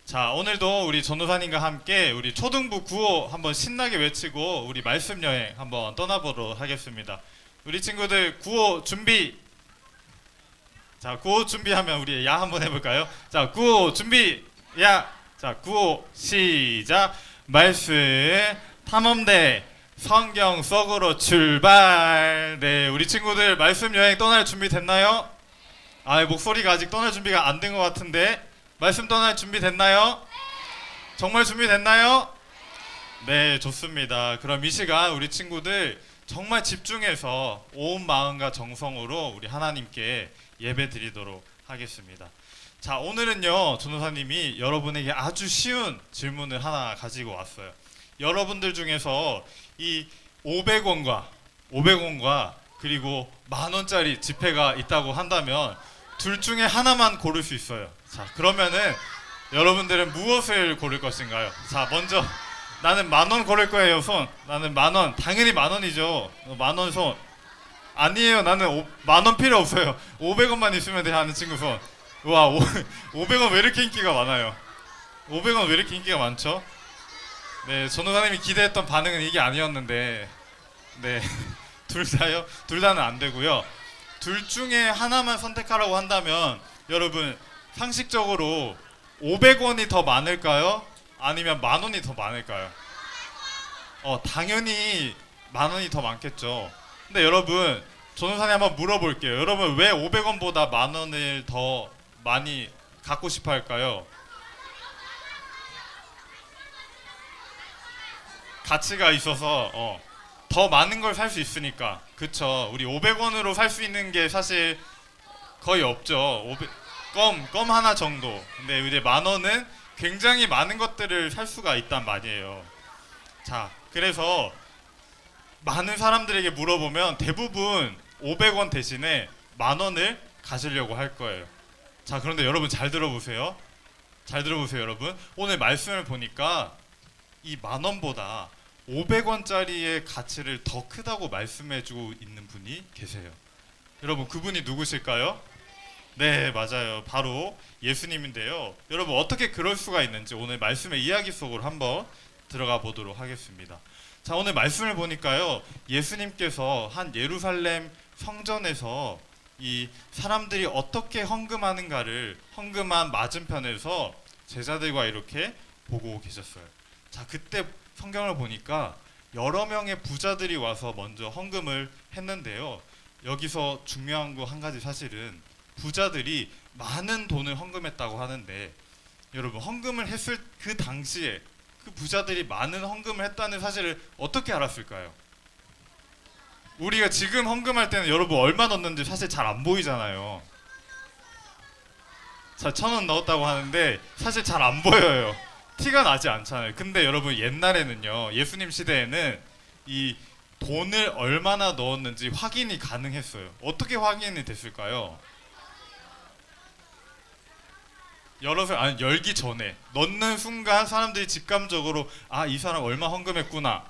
자, 오늘도 우리 전도사님과 함께 우리 초등부 구호 한번 신나게 외치고 우리 말씀 여행 한번 떠나보도록 하겠습니다. 우리 친구들 구호 준비. 자, 구호 준비하면 우리 야 한번 해볼까요? 자, 구호 준비. 야. 자, 구호 시작. 말씀 탐험대 성경 속으로 출발. 네, 우리 친구들 말씀 여행 떠날 준비 됐나요? 목소리가 아직 떠날 준비가 안 된 것 같은데 말씀 떠날 준비 됐나요? 정말 준비 됐나요? 네, 좋습니다. 그럼 이 시간 우리 친구들 정말 집중해서 온 마음과 정성으로 우리 하나님께 예배 드리도록 하겠습니다. 자, 오늘은요, 전도사님이 여러분에게 아주 쉬운 질문을 하나 가지고 왔어요. 여러분들 중에서 이 500원과 그리고 10,000원짜리 지폐가 있다고 한다면 둘 중에 하나만 고를 수 있어요. 자, 그러면은 여러분들은 무엇을 고를 것인가요? 자, 먼저 나는 10,000원 고를 거예요. 손. 나는 10,000원. 당연히 10,000원이죠. 10,000원 손. 아니에요. 나는 10,000원 필요 없어요. 500원만 있으면 돼 하는 친구 손. 와, 500원 왜 이렇게 인기가 많아요? 500원 왜 이렇게 인기가 많죠? 네, 전도사님이 기대했던 반응은 이게 아니었는데, 네, 둘 다요? 둘 다는 안 되고요. 둘 중에 하나만 선택하라고 한다면 여러분 상식적으로 500원이 더 많을까요? 아니면 10,000원이 더 많을까요? 당연히 10,000원이 더 많겠죠. 근데 여러분, 전도사님 한번 물어볼게요. 여러분 왜 500원보다 10,000원을 더 많이 갖고 싶어 할까요? 가치가 있어서 더 많은 걸 살 수 있으니까. 그쵸. 우리 500원으로 살 수 있는 게 사실 거의 없죠. 껌 하나 정도. 근데 이제 10,000원은 굉장히 많은 것들을 살 수가 있단 말이에요. 자, 그래서 많은 사람들에게 물어보면 대부분 500원 대신에 10,000원을 가지려고 할 거예요. 자, 그런데 여러분 잘 들어보세요. 잘 들어보세요, 여러분. 오늘 말씀을 보니까 이 10,000원보다 500원짜리의 가치를 더 크다고 말씀해주고 있는 분이 계세요. 여러분, 그분이 누구실까요? 네, 맞아요. 바로 예수님인데요. 여러분, 어떻게 그럴 수가 있는지 오늘 말씀의 이야기 속으로 한번 들어가 보도록 하겠습니다. 자, 오늘 말씀을 보니까요, 예수님께서 한 예루살렘 성전에서 이 사람들이 어떻게 헌금하는가를 헌금한 맞은편에서 제자들과 이렇게 보고 계셨어요. 자, 그때 성경을 보니까 여러 명의 부자들이 와서 먼저 헌금을 했는데요. 여기서 중요한 거 한 가지, 사실은 부자들이 많은 돈을 헌금했다고 하는데, 여러분 헌금을 했을 그 당시에 그 부자들이 많은 헌금을 했다는 사실을 어떻게 알았을까요? 우리가 지금 헌금할 때는 여러분 얼마 넣었는지 사실 잘 안 보이잖아요. 자, 1,000원 넣었다고 하는데 사실 잘 안 보여요. 티가 나지 않잖아요. 근데 여러분 옛날에는요, 예수님 시대에는 이 돈을 얼마나 넣었는지 확인이 가능했어요. 어떻게 확인이 됐을까요? 열기 전에 넣는 순간 사람들이 직감적으로 이 사람 얼마 헌금했구나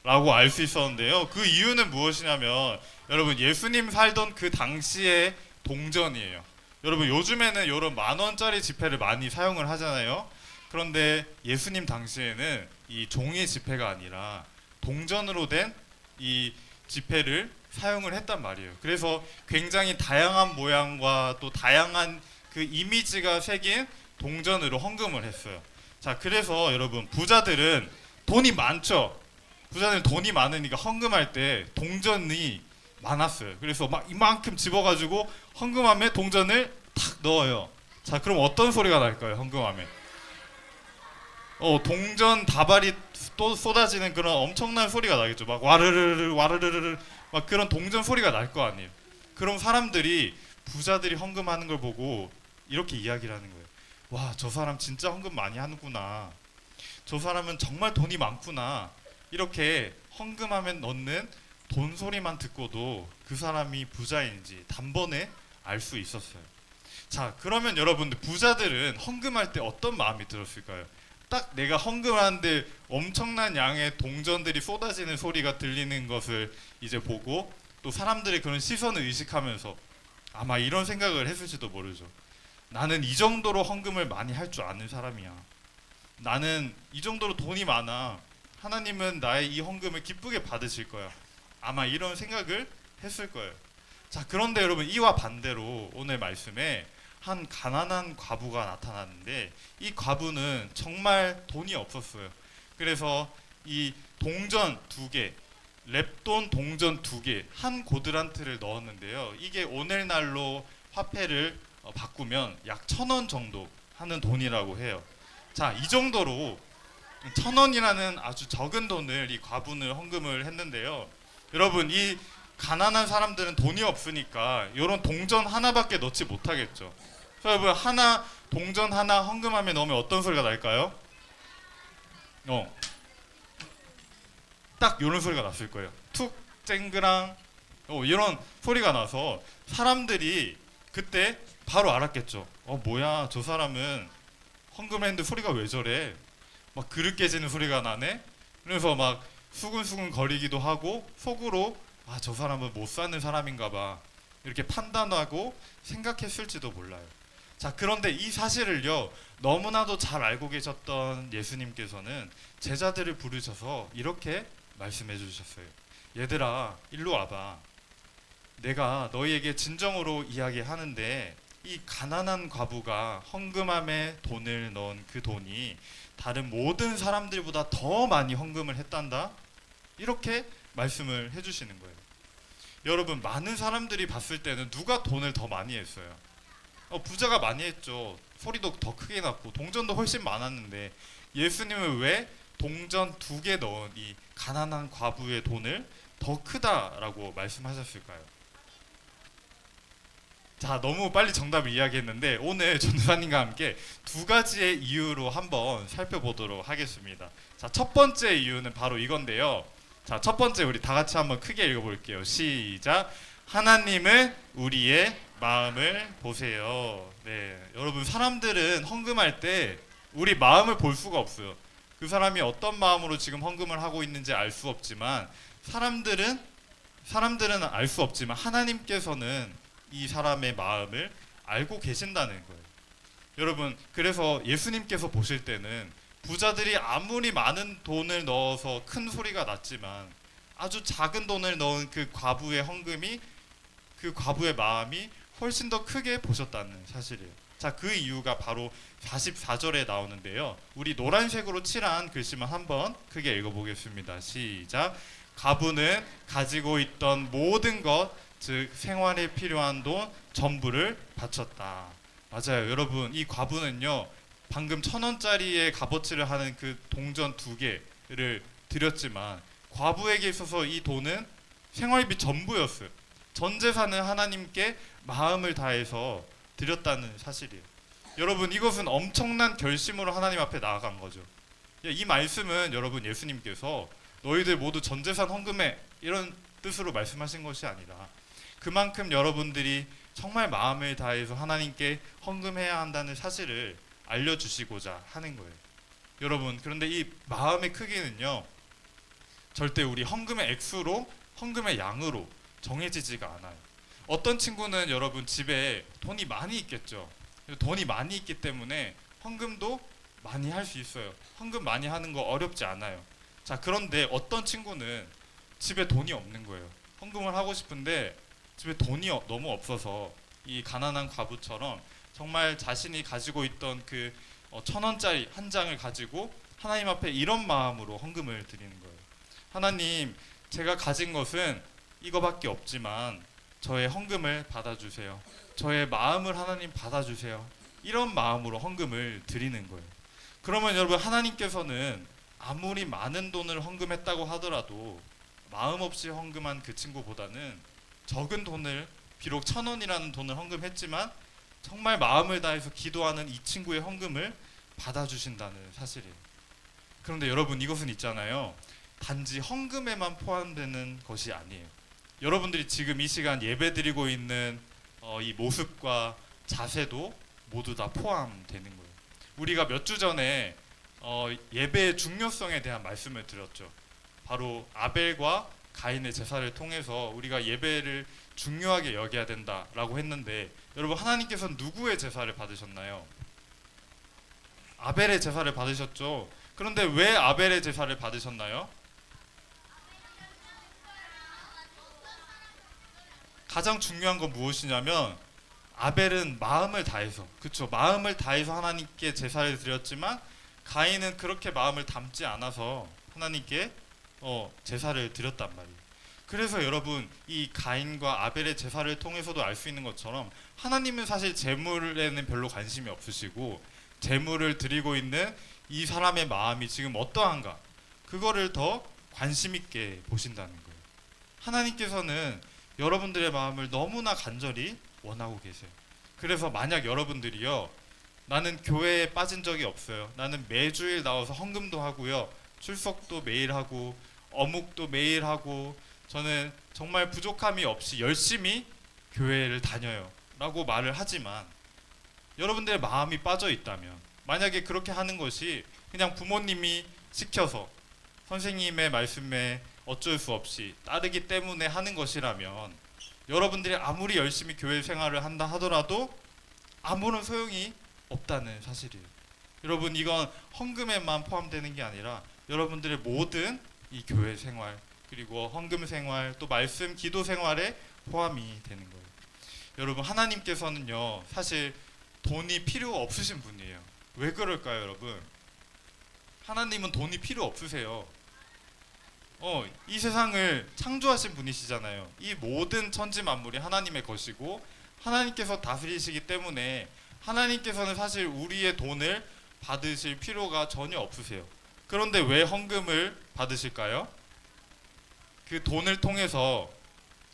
라고 알 수 있었는데요. 그 이유는 무엇이냐면 여러분, 예수님 살던 그 당시의 동전이에요. 여러분, 요즘에는 이런 10,000원짜리 지폐를 많이 사용을 하잖아요. 그런데 예수님 당시에는 이 종이 지폐가 아니라 동전으로 된 이 지폐를 사용을 했단 말이에요. 그래서 굉장히 다양한 모양과 또 다양한 그 이미지가 새긴 동전으로 헌금을 했어요. 자, 그래서 여러분, 부자들은 돈이 많죠. 부자들은 돈이 많으니까 헌금할 때 동전이 많았어요. 그래서 막 이만큼 집어가지고 헌금함에 동전을 탁 넣어요. 자, 그럼 어떤 소리가 날까요? 헌금함에 동전 다발이 또 쏟아지는 그런 엄청난 소리가 나겠죠. 막 와르르르 와르르르 막 그런 동전 소리가 날 거 아니에요. 그럼 사람들이 부자들이 헌금하는 걸 보고 이렇게 이야기를 하는 거예요. 와, 저 사람 진짜 헌금 많이 하는구나. 저 사람은 정말 돈이 많구나. 이렇게 헌금하면 넣는 돈 소리만 듣고도 그 사람이 부자인지 단번에 알 수 있었어요. 자, 그러면 여러분들, 부자들은 헌금할 때 어떤 마음이 들었을까요? 딱 내가 헌금하는데 엄청난 양의 동전들이 쏟아지는 소리가 들리는 것을 이제 보고 또 사람들의 그런 시선을 의식하면서 아마 이런 생각을 했을지도 모르죠. 나는 이 정도로 헌금을 많이 할 줄 아는 사람이야. 나는 이 정도로 돈이 많아. 하나님은 나의 이 헌금을 기쁘게 받으실 거야. 아마 이런 생각을 했을 거예요. 자, 그런데 여러분, 이와 반대로 오늘 말씀에 한 가난한 과부가 나타났는데, 이 과부는 정말 돈이 없었어요. 그래서 이 동전 2개, 랩돈 동전 2개, 한 고드란트를 넣었는데요. 이게 오늘날로 화폐를 바꾸면 약 1,000원 정도 하는 돈이라고 해요. 자, 이 정도로 1,000원이라는 아주 적은 돈을 이 과부는 헌금을 했는데요. 여러분, 이 가난한 사람들은 돈이 없으니까 이런 동전 하나밖에 넣지 못하겠죠. 그래서 여러분, 동전 하나 헌금함에 넣으면 어떤 소리가 날까요? 딱 이런 소리가 났을 거예요. 툭 쨍그랑 이런 소리가 나서 사람들이 그때 바로 알았겠죠. 뭐야, 저 사람은 헌금을 했는데 소리가 왜 저래? 막 그릇 깨지는 소리가 나네. 그래서 막 수근수근 거리기도 하고 속으로 저 사람은 못 사는 사람인가 봐, 이렇게 판단하고 생각했을지도 몰라요. 자, 그런데 이 사실을요, 너무나도 잘 알고 계셨던 예수님께서는 제자들을 부르셔서 이렇게 말씀해 주셨어요. 얘들아, 일로 와봐. 내가 너희에게 진정으로 이야기하는데, 이 가난한 과부가 헌금함에 돈을 넣은 그 돈이 다른 모든 사람들보다 더 많이 헌금을 했단다. 이렇게 말씀을 해주시는 거예요. 여러분, 많은 사람들이 봤을 때는 누가 돈을 더 많이 했어요? 부자가 많이 했죠. 소리도 더 크게 났고 동전도 훨씬 많았는데, 예수님은 왜 동전 2개 넣은 이 가난한 과부의 돈을 더 크다라고 말씀하셨을까요? 자, 너무 빨리 정답을 이야기했는데 오늘 전도사님과 함께 2가지의 이유로 한번 살펴보도록 하겠습니다. 자, 첫 번째 이유는 바로 이건데요. 자, 첫 번째, 우리 다 같이 한번 크게 읽어볼게요. 시작. 하나님은 우리의 마음을 보세요. 네, 여러분, 사람들은 헌금할 때 우리 마음을 볼 수가 없어요. 그 사람이 어떤 마음으로 지금 헌금을 하고 있는지 알 수 없지만, 사람들은 알 수 없지만 하나님께서는 이 사람의 마음을 알고 계신다는 거예요. 여러분, 그래서 예수님께서 보실 때는 부자들이 아무리 많은 돈을 넣어서 큰 소리가 났지만 아주 작은 돈을 넣은 그 과부의 헌금이, 그 과부의 마음이 훨씬 더 크게 보셨다는 사실이에요. 자, 그 이유가 바로 44절에 나오는데요. 우리 노란색으로 칠한 글씨만 한번 크게 읽어보겠습니다. 시작. 과부는 가지고 있던 모든 것, 즉 생활에 필요한 돈 전부를 바쳤다. 맞아요, 여러분. 이 과부는요, 방금 1,000원짜리의 값어치를 하는 그 동전 2개를 드렸지만, 과부에게 있어서 이 돈은 생활비 전부였어요. 전 재산을 하나님께 마음을 다해서 드렸다는 사실이에요. 여러분, 이것은 엄청난 결심으로 하나님 앞에 나아간 거죠. 이 말씀은 여러분, 예수님께서 너희들 모두 전 재산 헌금해, 이런 뜻으로 말씀하신 것이 아니라, 그만큼 여러분들이 정말 마음을 다해서 하나님께 헌금해야 한다는 사실을 알려주시고자 하는 거예요. 여러분, 그런데 이 마음의 크기는요, 절대 우리 헌금의 액수로, 헌금의 양으로 정해지지가 않아요. 어떤 친구는 여러분 집에 돈이 많이 있겠죠. 돈이 많이 있기 때문에 헌금도 많이 할 수 있어요. 헌금 많이 하는 거 어렵지 않아요. 자, 그런데 어떤 친구는 집에 돈이 없는 거예요. 헌금을 하고 싶은데 집에 돈이 너무 없어서 이 가난한 과부처럼 정말 자신이 가지고 있던 그 1,000원짜리 한 장을 가지고 하나님 앞에 이런 마음으로 헌금을 드리는 거예요. 하나님, 제가 가진 것은 이거밖에 없지만 저의 헌금을 받아주세요. 저의 마음을 하나님 받아주세요. 이런 마음으로 헌금을 드리는 거예요. 그러면 여러분, 하나님께서는 아무리 많은 돈을 헌금했다고 하더라도 마음 없이 헌금한 그 친구보다는 적은 돈을, 비록 1,000원이라는 돈을 헌금했지만 정말 마음을 다해서 기도하는 이 친구의 헌금을 받아주신다는 사실이에요. 그런데 여러분, 이것은 있잖아요, 단지 헌금에만 포함되는 것이 아니에요. 여러분들이 지금 이 시간 예배드리고 있는 이 모습과 자세도 모두 다 포함되는 거예요. 우리가 몇 주 전에 예배의 중요성에 대한 말씀을 드렸죠. 바로 아벨과 가인의 제사를 통해서 우리가 예배를 중요하게 여겨야 된다라고 했는데, 여러분 하나님께서는 누구의 제사를 받으셨나요? 아벨의 제사를 받으셨죠. 그런데 왜 아벨의 제사를 받으셨나요? 가장 중요한 건 무엇이냐면, 아벨은 마음을 다해서, 그쵸, 마음을 다해서 하나님께 제사를 드렸지만 가인은 그렇게 마음을 담지 않아서 하나님께 제사를 드렸단 말이에요. 그래서 여러분, 이 가인과 아벨의 제사를 통해서도 알 수 있는 것처럼 하나님은 사실 제물에는 별로 관심이 없으시고, 제물을 드리고 있는 이 사람의 마음이 지금 어떠한가, 그거를 더 관심 있게 보신다는 거예요. 하나님께서는 여러분들의 마음을 너무나 간절히 원하고 계세요. 그래서 만약 여러분들이요, 나는 교회에 빠진 적이 없어요, 나는 매주일 나와서 헌금도 하고요, 출석도 매일 하고 어묵도 매일 하고 저는 정말 부족함이 없이 열심히 교회를 다녀요 라고 말을 하지만, 여러분들의 마음이 빠져 있다면, 만약에 그렇게 하는 것이 그냥 부모님이 시켜서 선생님의 말씀에 어쩔 수 없이 따르기 때문에 하는 것이라면, 여러분들이 아무리 열심히 교회 생활을 한다 하더라도 아무런 소용이 없다는 사실이에요. 여러분, 이건 헌금에만 포함되는 게 아니라 여러분들의 모든 이 교회 생활, 그리고 헌금 생활, 또 말씀 기도 생활에 포함이 되는 거예요. 여러분, 하나님께서는요, 사실 돈이 필요 없으신 분이에요. 왜 그럴까요, 여러분? 하나님은 돈이 필요 없으세요. 이 세상을 창조하신 분이시잖아요. 이 모든 천지 만물이 하나님의 것이고 하나님께서 다스리시기 때문에 하나님께서는 사실 우리의 돈을 받으실 필요가 전혀 없으세요. 그런데 왜 헌금을 받으실까요? 그 돈을 통해서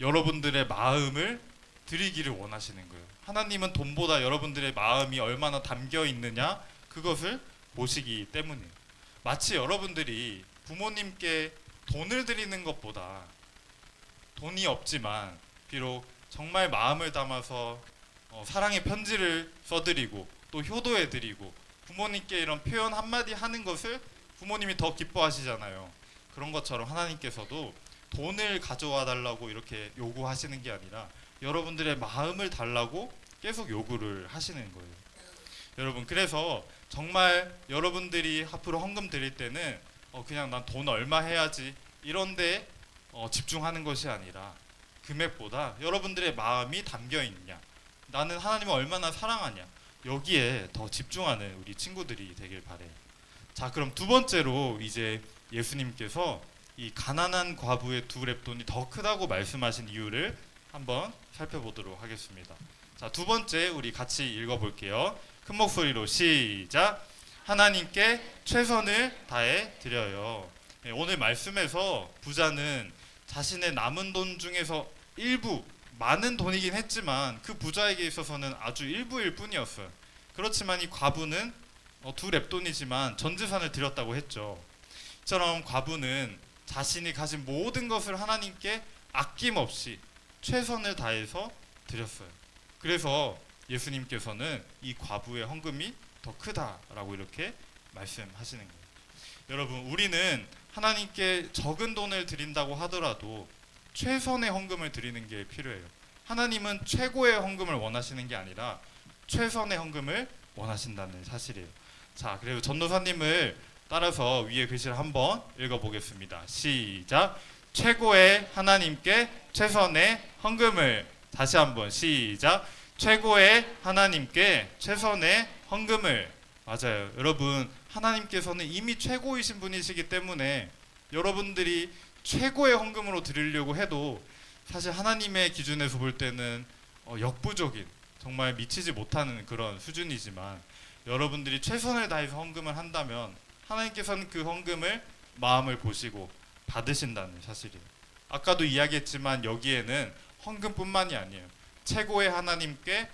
여러분들의 마음을 드리기를 원하시는 거예요. 하나님은 돈보다 여러분들의 마음이 얼마나 담겨 있느냐, 그것을 보시기 때문이에요. 마치 여러분들이 부모님께 돈을 드리는 것보다, 돈이 없지만 비록 정말 마음을 담아서 사랑의 편지를 써드리고 또 효도해드리고 부모님께 이런 표현 한마디 하는 것을 부모님이 더 기뻐하시잖아요. 그런 것처럼 하나님께서도 돈을 가져와 달라고 이렇게 요구하시는 게 아니라 여러분들의 마음을 달라고 계속 요구를 하시는 거예요. 여러분, 그래서 정말 여러분들이 앞으로 헌금 드릴 때는 그냥 난 돈 얼마 해야지 이런데 집중하는 것이 아니라, 금액보다 여러분들의 마음이 담겨 있냐, 나는 하나님을 얼마나 사랑하냐, 여기에 더 집중하는 우리 친구들이 되길 바래요. 자, 그럼 두 번째로 이제 예수님께서 이 가난한 과부의 두 렙돈이 더 크다고 말씀하신 이유를 한번 살펴보도록 하겠습니다. 자, 두 번째 우리 같이 읽어볼게요. 큰 목소리로 시작. 하나님께 최선을 다해 드려요. 네, 오늘 말씀에서 부자는 자신의 남은 돈 중에서 일부, 많은 돈이긴 했지만 그 부자에게 있어서는 아주 일부일 뿐이었어요. 그렇지만 이 과부는 두 렙돈이지만 전 재산을 드렸다고 했죠. 이처럼 과부는 자신이 가진 모든 것을 하나님께 아낌없이 최선을 다해서 드렸어요. 그래서 예수님께서는 이 과부의 헌금이 더 크다라고 이렇게 말씀하시는 거예요. 여러분, 우리는 하나님께 적은 돈을 드린다고 하더라도 최선의 헌금을 드리는 게 필요해요. 하나님은 최고의 헌금을 원하시는 게 아니라 최선의 헌금을 원하신다는 사실이에요. 자, 그리고 전도사님을 따라서 위에 글씨를 한번 읽어보겠습니다. 시작. 최고의 하나님께 최선의 헌금을. 다시 한번 시작. 최고의 하나님께 최선의 헌금을. 맞아요. 여러분, 하나님께서는 이미 최고이신 분이시기 때문에 여러분들이 최고의 헌금으로 드리려고 해도 사실 하나님의 기준에서 볼 때는 역부족인, 정말 미치지 못하는 그런 수준이지만, 여러분들이 최선을 다해서 헌금을 한다면 하나님께서는 그 헌금을 마음을 보시고 받으신다는 사실이에요. 아까도 이야기했지만 여기에는 헌금뿐만이 아니에요. 최고의 하나님께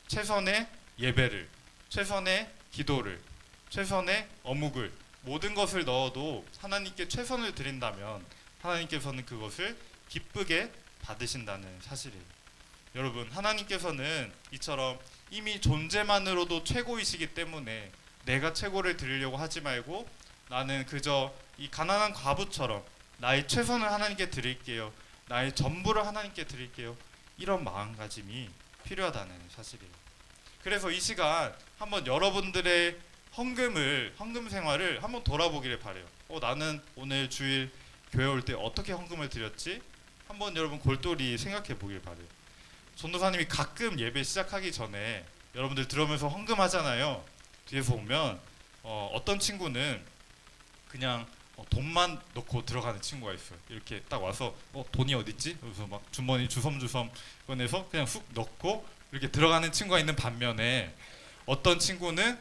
최선의 예배를, 최선의 기도를, 최선의 어묵을, 모든 것을 넣어도 하나님께 최선을 드린다면 하나님께서는 그것을 기쁘게 받으신다는 사실이에요. 여러분, 하나님께서는 이처럼 이미 존재만으로도 최고이시기 때문에 내가 최고를 드리려고 하지 말고 나는 그저 이 가난한 과부처럼 나의 최선을 하나님께 드릴게요. 나의 전부를 하나님께 드릴게요. 이런 마음가짐이 필요하다는 사실이에요. 그래서 이 시간 한번 여러분들의 헌금 생활을 한번 돌아보기를 바래요. 나는 오늘 주일 교회 올 때 어떻게 헌금을 드렸지? 한번 여러분 골똘히 생각해 보길 바래요. 전도사님이 가끔 예배 시작하기 전에 여러분들 들으면서 헌금하잖아요. 뒤에서 보면 어떤 친구는 그냥 돈만 넣고 들어가는 친구가 있어요. 이렇게 딱 와서 돈이 어딨지? 그래서 막 주머니 주섬주섬 꺼내서 그냥 훅 넣고 이렇게 들어가는 친구가 있는 반면에 어떤 친구는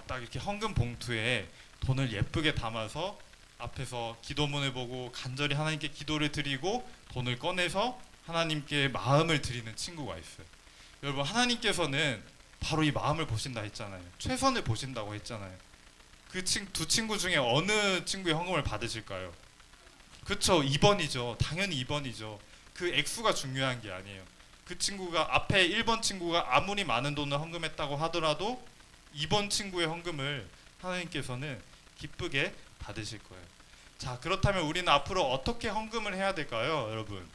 딱 이렇게 헌금 봉투에 돈을 예쁘게 담아서 앞에서 기도문을 보고 간절히 하나님께 기도를 드리고 돈을 꺼내서 하나님께 마음을 드리는 친구가 있어요. 여러분, 하나님께서는 바로 이 마음을 보신다 했잖아요. 최선을 보신다고 했잖아요. 그 두 친구 중에 어느 친구의 헌금을 받으실까요? 그쵸, 2번이죠. 당연히 2번이죠. 그 액수가 중요한 게 아니에요. 그 친구가 앞에 1번 친구가 아무리 많은 돈을 헌금했다고 하더라도 2번 친구의 헌금을 하나님께서는 기쁘게 받으실 거예요. 자, 그렇다면 우리는 앞으로 어떻게 헌금을 해야 될까요, 여러분?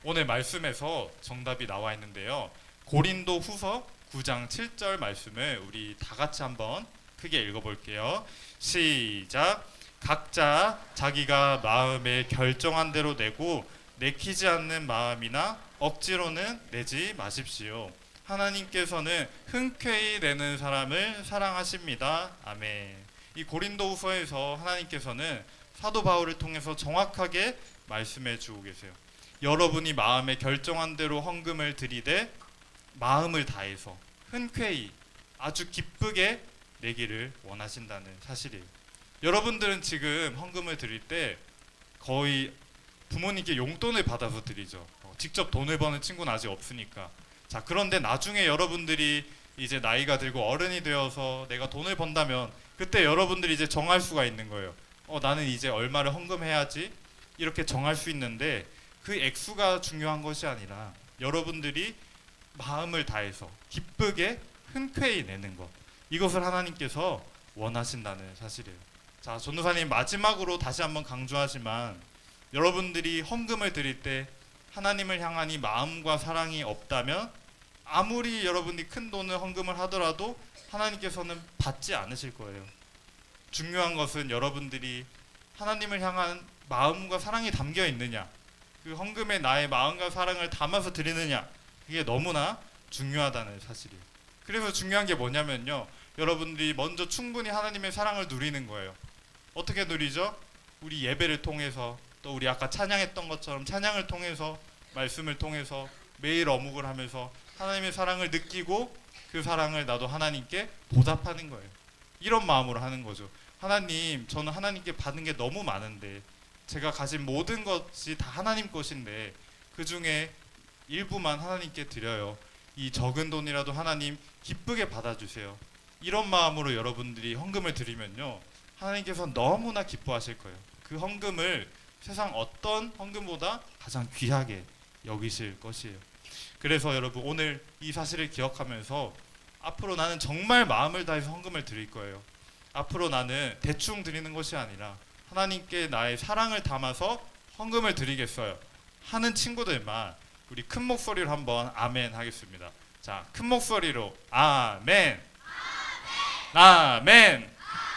오늘 말씀에서 정답이 나와 있는데요. 고린도 후서 9장 7절 말씀을 우리 다 같이 한번 크게 읽어볼게요. 시작. 각자 자기가 마음에 결정한 대로 내고 내키지 않는 마음이나 억지로는 내지 마십시오. 하나님께서는 흔쾌히 내는 사람을 사랑하십니다. 아멘. 이 고린도후서에서 하나님께서는 사도 바울을 통해서 정확하게 말씀해 주고 계세요. 여러분이 마음에 결정한 대로 헌금을 드리되 마음을 다해서 흔쾌히 아주 기쁘게 내기를 원하신다는 사실이에요. 여러분들은 지금 헌금을 드릴 때 거의 부모님께 용돈을 받아서 드리죠. 직접 돈을 버는 친구는 아직 없으니까. 자, 그런데 나중에 여러분들이 이제 나이가 들고 어른이 되어서 내가 돈을 번다면 그때 여러분들이 이제 정할 수가 있는 거예요. 나는 이제 얼마를 헌금해야지, 이렇게 정할 수 있는데 그 액수가 중요한 것이 아니라 여러분들이 마음을 다해서 기쁘게 흔쾌히 내는 것, 이것을 하나님께서 원하신다는 사실이에요. 자, 전도사님 마지막으로 다시 한번 강조하지만 여러분들이 헌금을 드릴 때 하나님을 향한 이 마음과 사랑이 없다면 아무리 여러분이 큰 돈을 헌금을 하더라도 하나님께서는 받지 않으실 거예요. 중요한 것은 여러분들이 하나님을 향한 마음과 사랑이 담겨 있느냐, 그 헌금에 나의 마음과 사랑을 담아서 드리느냐, 그게 너무나 중요하다는 사실이에요. 그래서 중요한 게 뭐냐면요, 여러분들이 먼저 충분히 하나님의 사랑을 누리는 거예요. 어떻게 누리죠? 우리 예배를 통해서, 또 우리 아까 찬양했던 것처럼 찬양을 통해서, 말씀을 통해서 매일 어묵을 하면서 하나님의 사랑을 느끼고 그 사랑을 나도 하나님께 보답하는 거예요. 이런 마음으로 하는 거죠. 하나님, 저는 하나님께 받은 게 너무 많은데, 제가 가진 모든 것이 다 하나님 것인데 그 중에 일부만 하나님께 드려요. 이 적은 돈이라도 하나님 기쁘게 받아주세요. 이런 마음으로 여러분들이 헌금을 드리면요, 하나님께서 너무나 기뻐하실 거예요. 그 헌금을 세상 어떤 헌금보다 가장 귀하게 여기실 것이에요. 그래서 여러분, 오늘 이 사실을 기억하면서 앞으로 나는 정말 마음을 다해서 헌금을 드릴 거예요. 앞으로 나는 대충 드리는 것이 아니라 하나님께 나의 사랑을 담아서 헌금을 드리겠어요 하는 친구들만 우리 큰 목소리로 한번 아멘 하겠습니다. 자, 큰 목소리로 아멘, 아멘.